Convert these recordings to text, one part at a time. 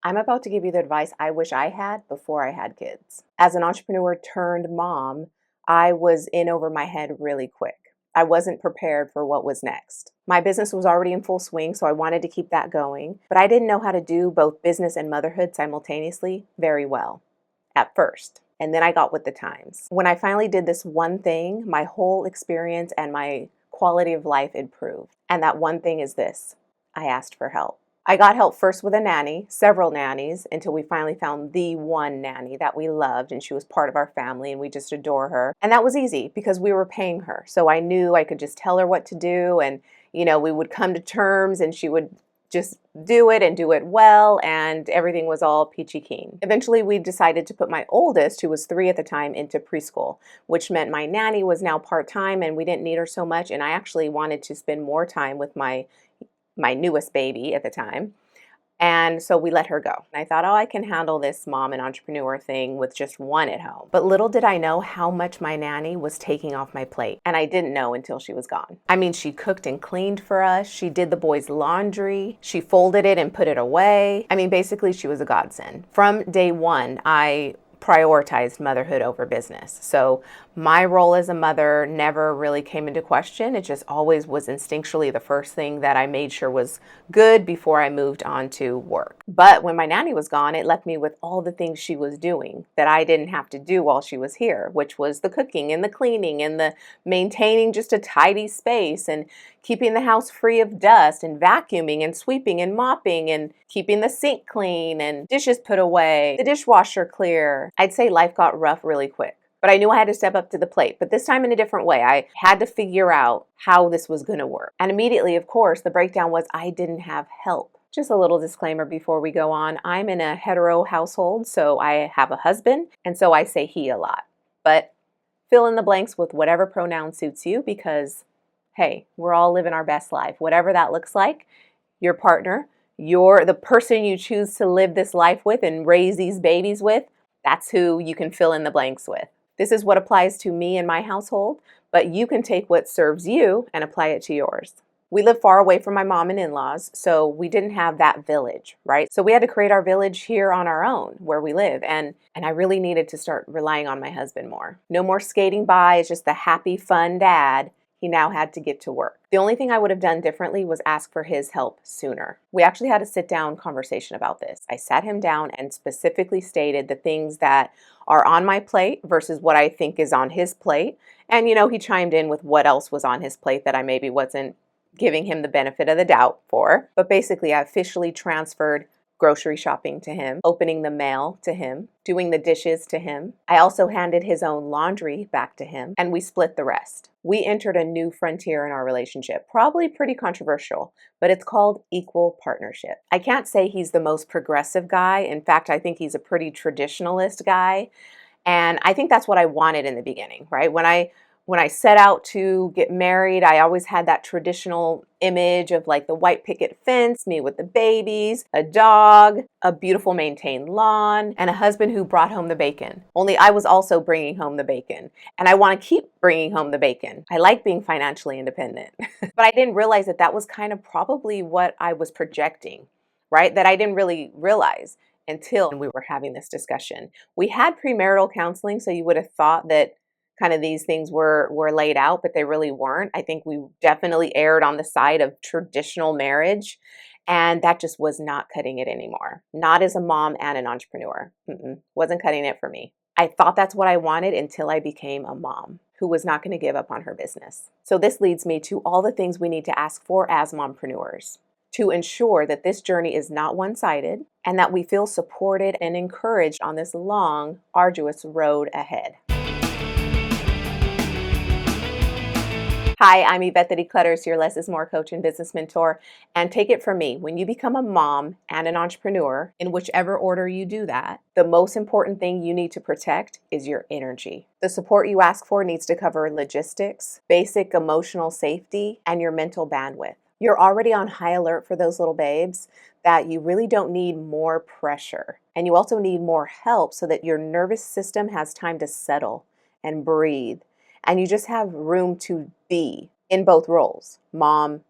I'm about to give you the advice I wish I had before I had kids. As an entrepreneur turned mom, I was in over my head really quick. I wasn't prepared for what was next. My business was already in full swing, so I wanted to keep that going, but I didn't know how to do both business and motherhood simultaneously very well at first. And then I got with the times. When I finally did this one thing, my whole experience and my quality of life improved. And that one thing is this: I asked for help. I got help first with a nanny, several nannies, until we finally found the one nanny that we loved, and she was part of our family and we just adore her. And that was easy because we were paying her. So I knew I could just tell her what to do, and we would come to terms and she would just do it and do it well, and everything was all peachy keen. Eventually, we decided to put my oldest, who was 3 at the time, into preschool, which meant my nanny was now part-time and we didn't need her so much, and I actually wanted to spend more time with my newest baby at the time. And so we let her go. And I thought, oh, I can handle this mom and entrepreneur thing with just one at home. But little did I know how much my nanny was taking off my plate. And I didn't know until she was gone. I mean, she cooked and cleaned for us. She did the boys' laundry. She folded it and put it away. I mean, basically, she was a godsend. From day one, I prioritized motherhood over business. So my role as a mother never really came into question. It just always was instinctually the first thing that I made sure was good before I moved on to work. But when my nanny was gone, it left me with all the things she was doing that I didn't have to do while she was here, which was the cooking and the cleaning and the maintaining just a tidy space and keeping the house free of dust and vacuuming and sweeping and mopping and keeping the sink clean and dishes put away, the dishwasher clear. I'd say life got rough really quick. But I knew I had to step up to the plate, but this time in a different way. I had to figure out how this was going to work. And immediately, of course, the breakdown was I didn't have help. Just a little disclaimer before we go on. I'm in a hetero household, so I have a husband, and so I say he a lot. But fill in the blanks with whatever pronoun suits you, because, hey, we're all living our best life. Whatever that looks like, your partner, the person you choose to live this life with and raise these babies with, that's who you can fill in the blanks with. This is what applies to me and my household, but you can take what serves you and apply it to yours. We live far away from my mom and in-laws, so we didn't have that village, right? So we had to create our village here on our own where we live, and I really needed to start relying on my husband more. No more skating by as just the happy, fun dad. He now had to get to work. The only thing I would have done differently was ask for his help sooner. We actually had a sit-down conversation about this. I sat him down and specifically stated the things that are on my plate versus what I think is on his plate. And, he chimed in with what else was on his plate that I maybe wasn't giving him the benefit of the doubt for. But basically, I officially transferred grocery shopping to him, opening the mail to him, doing the dishes to him. I also handed his own laundry back to him, and we split the rest. We entered a new frontier in our relationship, probably pretty controversial, but it's called equal partnership. I can't say he's the most progressive guy. In fact, I think he's a pretty traditionalist guy, and I think that's what I wanted in the beginning, right? When I set out to get married, I always had that traditional image of like the white picket fence, me with the babies, a dog, a beautiful maintained lawn, and a husband who brought home the bacon. Only I was also bringing home the bacon, and I want to keep bringing home the bacon. I like being financially independent, but I didn't realize that that was kind of probably what I was projecting, right? That I didn't really realize until we were having this discussion. We had premarital counseling, so you would have thought that kind of these things were laid out, but they really weren't. I think we definitely erred on the side of traditional marriage, and that just was not cutting it anymore. Not as a mom and an entrepreneur. Wasn't cutting it for me. I thought that's what I wanted until I became a mom who was not going to give up on her business. So this leads me to all the things we need to ask for as mompreneurs to ensure that this journey is not one-sided and that we feel supported and encouraged on this long, arduous road ahead. Hi, I'm Yvette the Declutters, your Less is More coach and business mentor. And take it from me, when you become a mom and an entrepreneur, in whichever order you do that, the most important thing you need to protect is your energy. The support you ask for needs to cover logistics, basic emotional safety, and your mental bandwidth. You're already on high alert for those little babes that you really don't need more pressure. And you also need more help so that your nervous system has time to settle and breathe. And you just have room to be in both roles, mom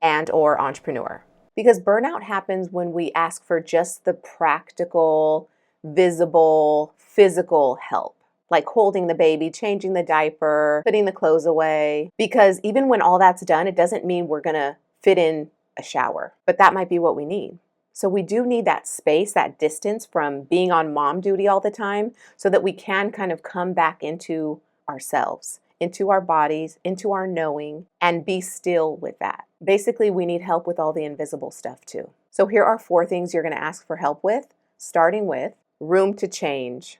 and or entrepreneur. Because burnout happens when we ask for just the practical, visible, physical help, like holding the baby, changing the diaper, putting the clothes away. Because even when all that's done, it doesn't mean we're going to fit in a shower, but that might be what we need. So we do need that space, that distance from being on mom duty all the time so that we can kind of come back into ourselves, into our bodies, into our knowing, and be still with that. Basically, we need help with all the invisible stuff too. So here are 4 things you're going to ask for help with, starting with room to change.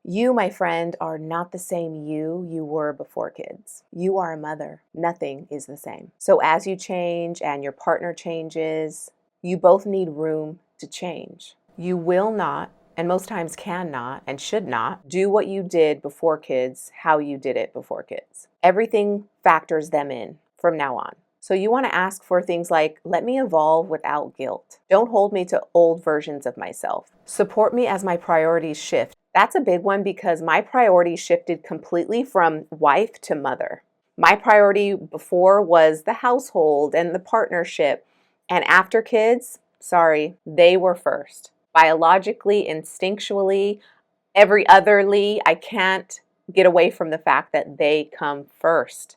You, my friend, are not the same you were before kids. You are a mother. Nothing is the same. So as you change and your partner changes, you both need room to change. You will not, and most times cannot and should not, do what you did before kids, how you did it before kids. Everything factors them in from now on. So you want to ask for things like, let me evolve without guilt. Don't hold me to old versions of myself. Support me as my priorities shift. That's a big one because my priorities shifted completely from wife to mother. My priority before was the household and the partnership. And after kids, sorry, they were first. Biologically, instinctually, every otherly, I can't get away from the fact that they come first,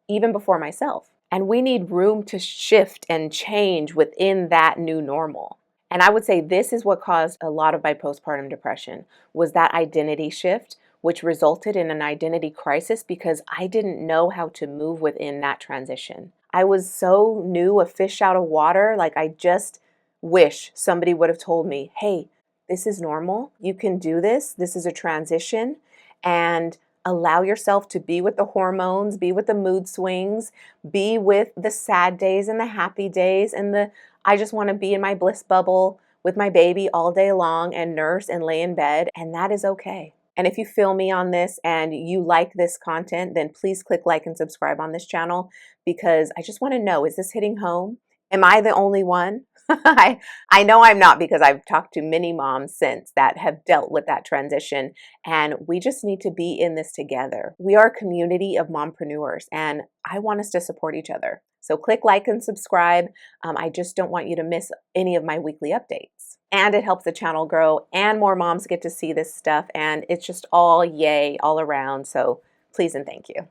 even before myself. And we need room to shift and change within that new normal. And I would say this is what caused a lot of my postpartum depression, was that identity shift, which resulted in an identity crisis because I didn't know how to move within that transition. I was so new, a fish out of water, like I just wish somebody would have told me, hey, this is normal. You can do this. This is a transition. And allow yourself to be with the hormones, be with the mood swings, be with the sad days and the happy days and the I just want to be in my bliss bubble with my baby all day long and nurse and lay in bed, and that is okay. And if you feel me on this and you like this content, then please click like and subscribe on this channel because I just want to know, is this hitting home? Am I the only one? I know I'm not because I've talked to many moms since that have dealt with that transition, and we just need to be in this together. We are a community of mompreneurs, and I want us to support each other. So click like and subscribe. I just don't want you to miss any of my weekly updates. And it helps the channel grow and more moms get to see this stuff, and it's just all yay all around. So please and thank you.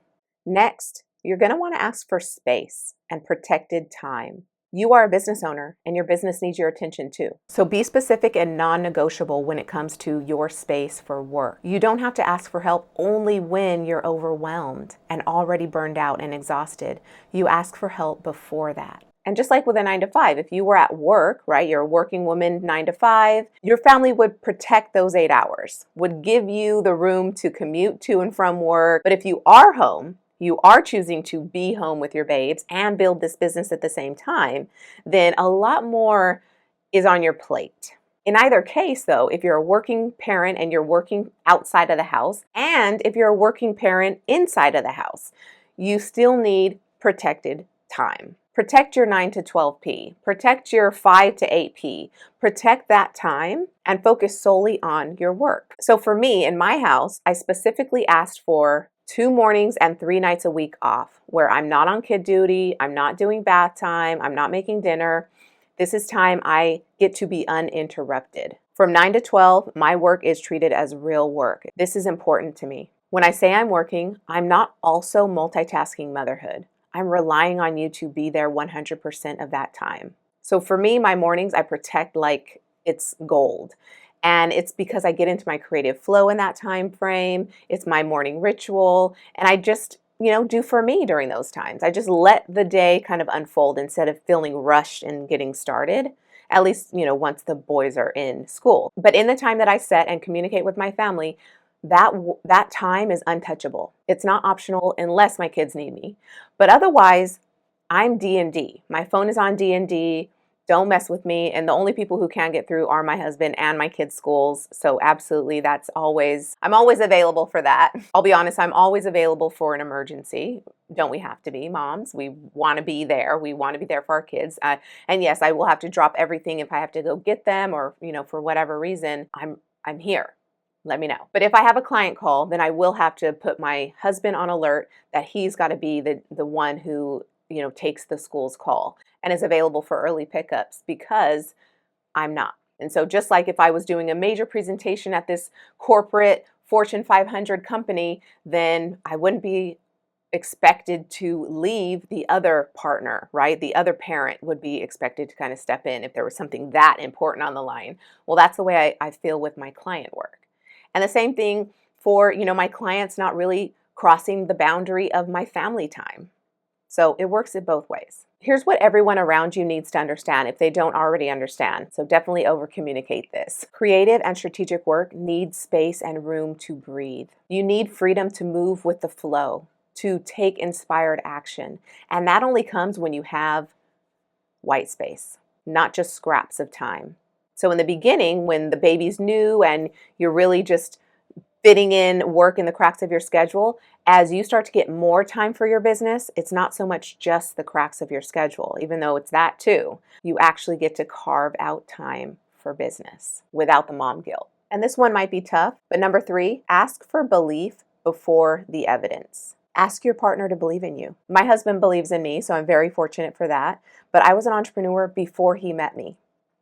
Next, you're going to want to ask for space and protected time. You are a business owner and your business needs your attention too. So be specific and non-negotiable when it comes to your space for work. You don't have to ask for help only when you're overwhelmed and already burned out and exhausted. You ask for help before that. And just like with a 9-to-5, if you were at work, right, you're a working woman 9-to-5, your family would protect those 8 hours, would give you the room to commute to and from work. But if you are home, you are choosing to be home with your babes and build this business at the same time, then a lot more is on your plate. In either case, though, if you're a working parent and you're working outside of the house, and if you're a working parent inside of the house, you still need protected time. Protect your 9 to 12p. Protect your 5 to 8p. Protect that time and focus solely on your work. So for me, in my house, I specifically asked for 2 mornings and 3 nights a week off where I'm not on kid duty, I'm not doing bath time, I'm not making dinner. This is time I get to be uninterrupted. From 9 to 12, my work is treated as real work. This is important to me. When I say I'm working, I'm not also multitasking motherhood. I'm relying on you to be there 100% of that time. So for me, my mornings I protect like it's gold. And it's because I get into my creative flow in that time frame. It's my morning ritual. And I just, do for me during those times. I just let the day kind of unfold instead of feeling rushed and getting started, at least, once the boys are in school. But in the time that I set and communicate with my family, that time is untouchable. It's not optional unless my kids need me. But otherwise, I'm D&D. My phone is on D&D. Don't mess with me. And the only people who can get through are my husband and my kids' schools. So absolutely, I'm always available for that. I'll be honest, I'm always available for an emergency. Don't we have to be moms? We want to be there. We want to be there for our kids. And yes, I will have to drop everything if I have to go get them or, for whatever reason, I'm here. Let me know. But if I have a client call, then I will have to put my husband on alert that he's got to be the one who takes the school's call and is available for early pickups because I'm not. And so just like if I was doing a major presentation at this corporate Fortune 500 company, then I wouldn't be expected to leave the other partner, right? The other parent would be expected to kind of step in if there was something that important on the line. Well, that's the way I feel with my client work. And the same thing for, my clients not really crossing the boundary of my family time. So it works in both ways. Here's what everyone around you needs to understand if they don't already understand. So definitely over communicate this. Creative and strategic work needs space and room to breathe. You need freedom to move with the flow, to take inspired action. And that only comes when you have white space, not just scraps of time. So in the beginning, when the baby's new and you're really just fitting in work in the cracks of your schedule, as you start to get more time for your business, it's not so much just the cracks of your schedule, even though it's that too. You actually get to carve out time for business without the mom guilt. And this one might be tough, but number 3, ask for belief before the evidence. Ask your partner to believe in you. My husband believes in me, so I'm very fortunate for that. But I was an entrepreneur before he met me.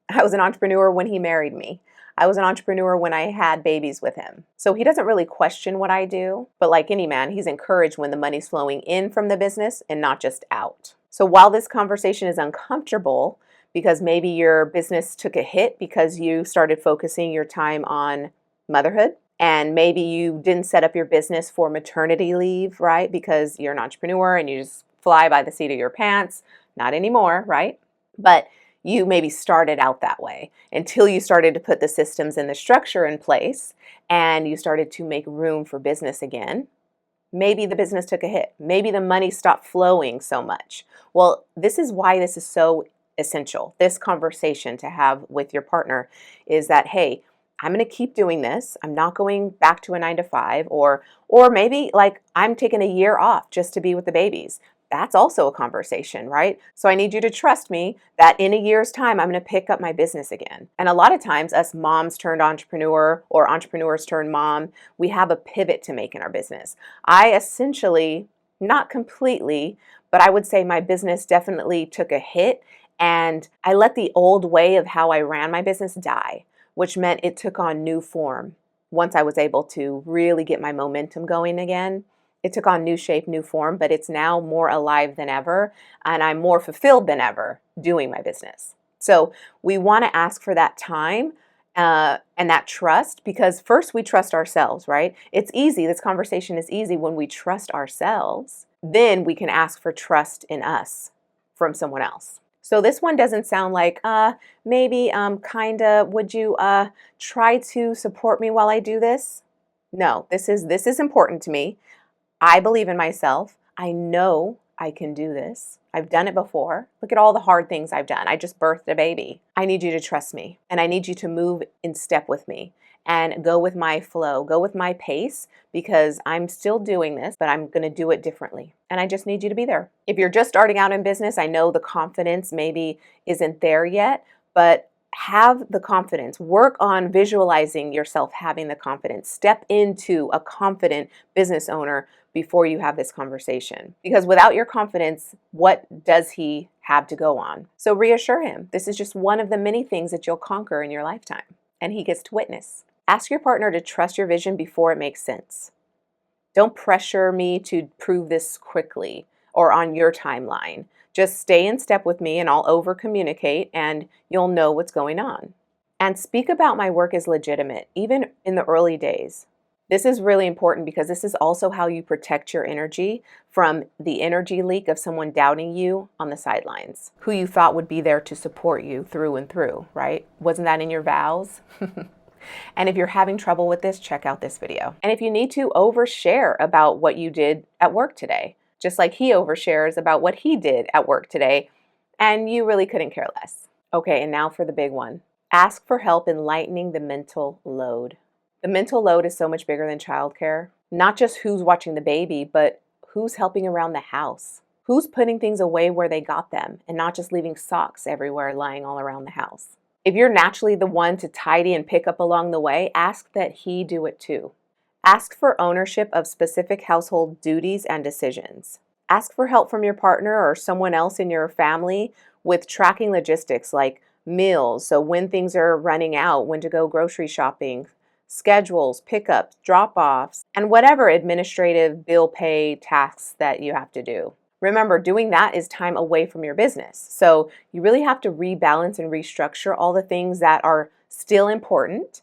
I was an entrepreneur when he married me. I was an entrepreneur when I had babies with him. So he doesn't really question what I do, but like any man, he's encouraged when the money's flowing in from the business and not just out. So while this conversation is uncomfortable, because maybe your business took a hit because you started focusing your time on motherhood, and maybe you didn't set up your business for maternity leave, right? Because you're an entrepreneur and you just fly by the seat of your pants. Not anymore, right? But you maybe started out that way until you started to put the systems and the structure in place and you started to make room for business again. Maybe the business took a hit. Maybe the money stopped flowing so much. Well, this is why this is so essential. This conversation to have with your partner is that, hey, I'm going to keep doing this. I'm not going back to a 9 to 5, or maybe like I'm taking a year off just to be with the babies. That's also a conversation, right? So I need you to trust me that in a year's time, I'm going to pick up my business again. And a lot of times us moms turned entrepreneur or entrepreneurs turned mom, we have a pivot to make in our business. I essentially, not completely, but I would say my business definitely took a hit and I let the old way of how I ran my business die, which meant it took on new form. Once I was able to really get my momentum going again, it took on new shape, new form, but it's now more alive than ever, and I'm more fulfilled than ever doing my business. So we want to ask for that time and that trust, because first we trust ourselves, right? It's easy. This conversation is easy when we trust ourselves. Then we can ask for trust in us from someone else. So this one doesn't sound like, maybe, kinda, would you try to support me while I do this? No, this is important to me. I believe in myself. I know I can do this. I've done it before. Look at all the hard things I've done. I just birthed a baby. I need you to trust me, and I need you to move in step with me and go with my flow, go with my pace, because I'm still doing this, but I'm going to do it differently. And I just need you to be there. If you're just starting out in business, I know the confidence maybe isn't there yet, but have the confidence. Work on visualizing yourself having the confidence. Step into a confident business owner before you have this conversation. Because without your confidence, what does he have to go on? So reassure him. This is just one of the many things that you'll conquer in your lifetime, and he gets to witness. Ask your partner to trust your vision before it makes sense. Don't pressure me to prove this quickly or on your timeline. Just stay in step with me and I'll over communicate and you'll know what's going on. And speak about my work as legitimate, even in the early days. This is really important because this is also how you protect your energy from the energy leak of someone doubting you on the sidelines, who you thought would be there to support you through and through, right? Wasn't that in your vows? And if you're having trouble with this, check out this video. And if you need to, overshare about what you did at work today, just like he overshares about what he did at work today, and you really couldn't care less. Okay, and now for the big one. Ask for help in lightening the mental load. The mental load is so much bigger than childcare. Not just who's watching the baby, but who's helping around the house. Who's putting things away where they got them and not just leaving socks everywhere lying all around the house. If you're naturally the one to tidy and pick up along the way, ask that he do it too. Ask for ownership of specific household duties and decisions. Ask for help from your partner or someone else in your family with tracking logistics like meals, so when things are running out, when to go grocery shopping, schedules, pickups, drop-offs, and whatever administrative bill pay tasks that you have to do. Remember, doing that is time away from your business. So you really have to rebalance and restructure all the things that are still important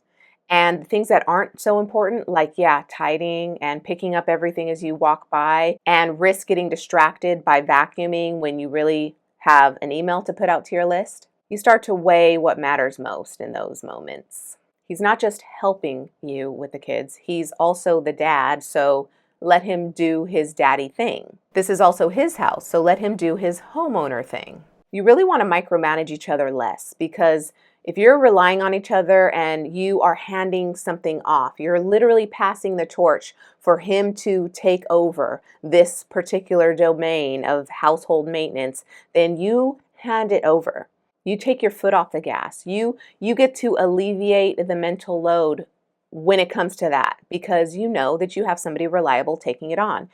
and the things that aren't so important, like, yeah, tidying and picking up everything as you walk by, and risk getting distracted by vacuuming when you really have an email to put out to your list. You start to weigh what matters most in those moments. He's not just helping you with the kids, he's also the dad, so let him do his daddy thing. This is also his house, so let him do his homeowner thing. You really want to micromanage each other less, because if you're relying on each other and you are handing something off, you're literally passing the torch for him to take over this particular domain of household maintenance, then you hand it over. You take your foot off the gas. You get to alleviate the mental load when it comes to that, because you know that you have somebody reliable taking it on.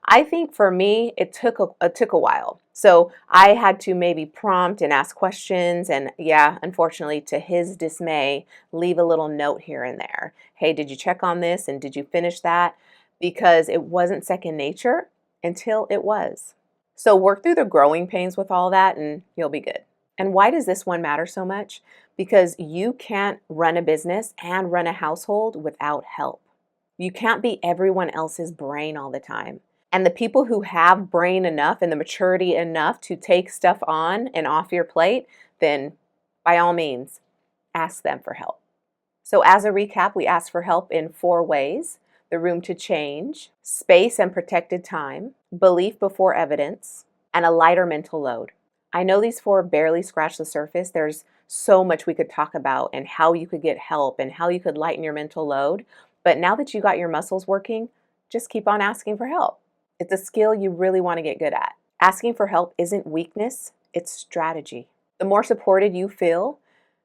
I think for me, it took a while. So I had to maybe prompt and ask questions, and yeah, unfortunately, to his dismay, leave a little note here and there. Hey, did you check on this? And did you finish that? Because it wasn't second nature until it was. So work through the growing pains with all that and you'll be good. And why does this one matter so much? Because you can't run a business and run a household without help. You can't be everyone else's brain all the time. And the people who have brain enough and the maturity enough to take stuff on and off your plate, then by all means, ask them for help. So as a recap, we asked for help in 4 ways: the room to change, space and protected time, belief before evidence, and a lighter mental load. I know these 4 barely scratch the surface. There's so much we could talk about and how you could get help and how you could lighten your mental load. But now that you got your muscles working, just keep on asking for help. It's a skill you really want to get good at. Asking for help isn't weakness, it's strategy. The more supported you feel,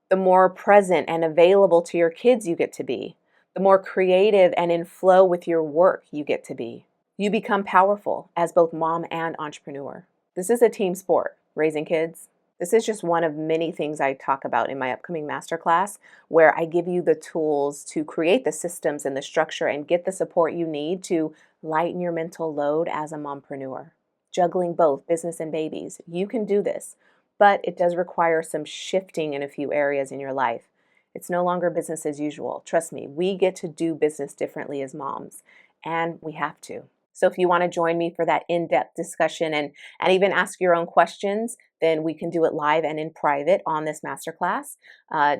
the more present and available to your kids you get to be. The more creative and in flow with your work you get to be. You become powerful as both mom and entrepreneur. This is a team sport, raising kids. This is just one of many things I talk about in my upcoming masterclass, where I give you the tools to create the systems and the structure and get the support you need to lighten your mental load as a mompreneur. Juggling both business and babies. You can do this, but it does require some shifting in a few areas in your life. It's no longer business as usual. Trust me, we get to do business differently as moms, and we have to. So if you want to join me for that in-depth discussion and even ask your own questions, then we can do it live and in private on this masterclass.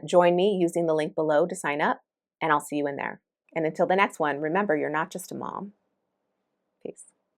Join me using the link below to sign up, and I'll see you in there. And until the next one, remember, you're not just a mom. Peace.